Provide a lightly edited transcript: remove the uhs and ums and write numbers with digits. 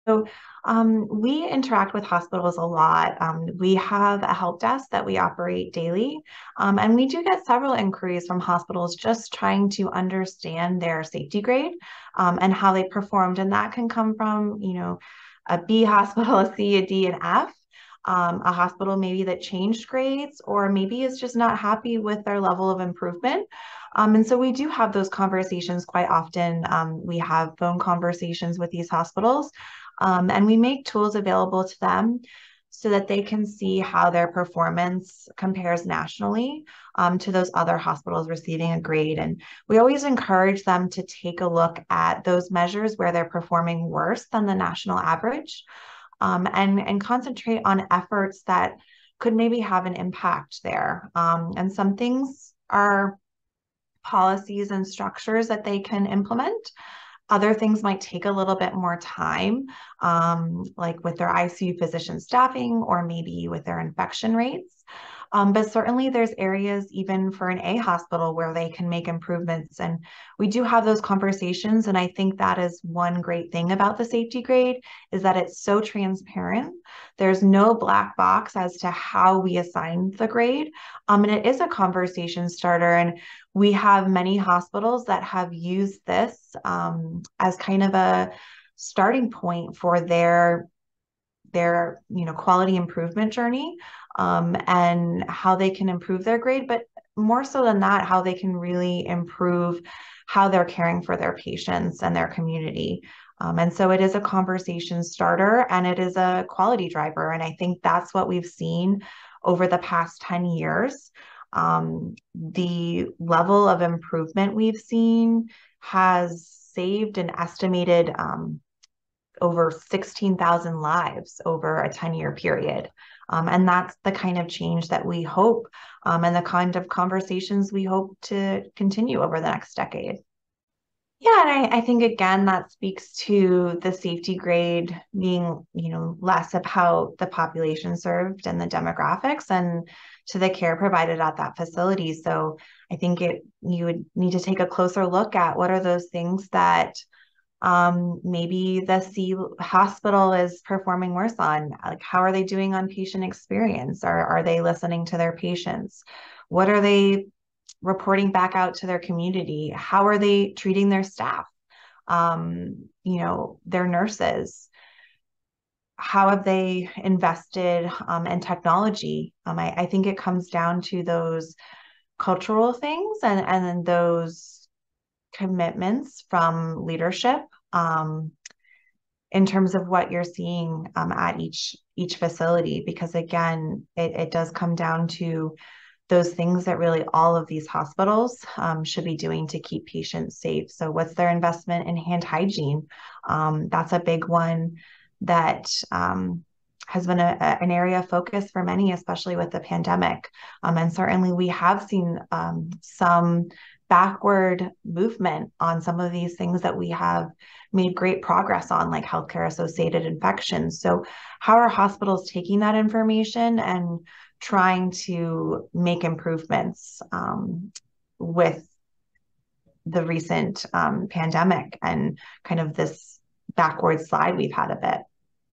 So we interact with hospitals a lot. We have a help desk that we operate daily, and we do get several inquiries from hospitals just trying to understand their safety grade and how they performed. And that can come from, a B hospital, a C, a D, an F. A hospital maybe that changed grades or maybe is just not happy with their level of improvement. And so we do have those conversations quite often. We have phone conversations with these hospitals, and we make tools available to them so that they can see how their performance compares nationally to those other hospitals receiving a grade. And we always encourage them to take a look at those measures where they're performing worse than the national average, and concentrate on efforts that could maybe have an impact there. And some things are policies and structures that they can implement. Other things might take a little bit more time, like with their ICU physician staffing or maybe with their infection rates. But certainly there's areas even for an A hospital where they can make improvements. And we do have those conversations. And I think that is one great thing about the safety grade is that it's so transparent. There's no black box as to how we assign the grade. And it is a conversation starter. And we have many hospitals that have used this as kind of a starting point for their quality improvement journey, and how they can improve their grade, but more so than that, how they can really improve how they're caring for their patients and their community. And so it is a conversation starter and it is a quality driver. And I think that's what we've seen over the past 10 years. The level of improvement we've seen has saved an estimated over 16,000 lives over a 10-year period. And that's the kind of change that we hope, and the kind of conversations we hope to continue over the next decade. Yeah, and I think again that speaks to the safety grade being, less about the population served and the demographics and to the care provided at that facility. So I think you would need to take a closer look at what are those things that maybe the C hospital is performing worse on. Like, how are they doing on patient experience? Are they listening to their patients? What are they reporting back out to their community? How are they treating their staff? Their nurses. How have they invested in technology? I think it comes down to those cultural things and then those commitments from leadership, in terms of what you're seeing at each facility, because again, it does come down to those things that really all of these hospitals should be doing to keep patients safe. So what's their investment in hand hygiene? That's a big one that has been an area of focus for many, especially with the pandemic. And certainly we have seen some backward movement on some of these things that we have made great progress on, like healthcare associated infections. So how are hospitals taking that information and trying to make improvements with the recent pandemic and kind of this backward slide we've had a bit?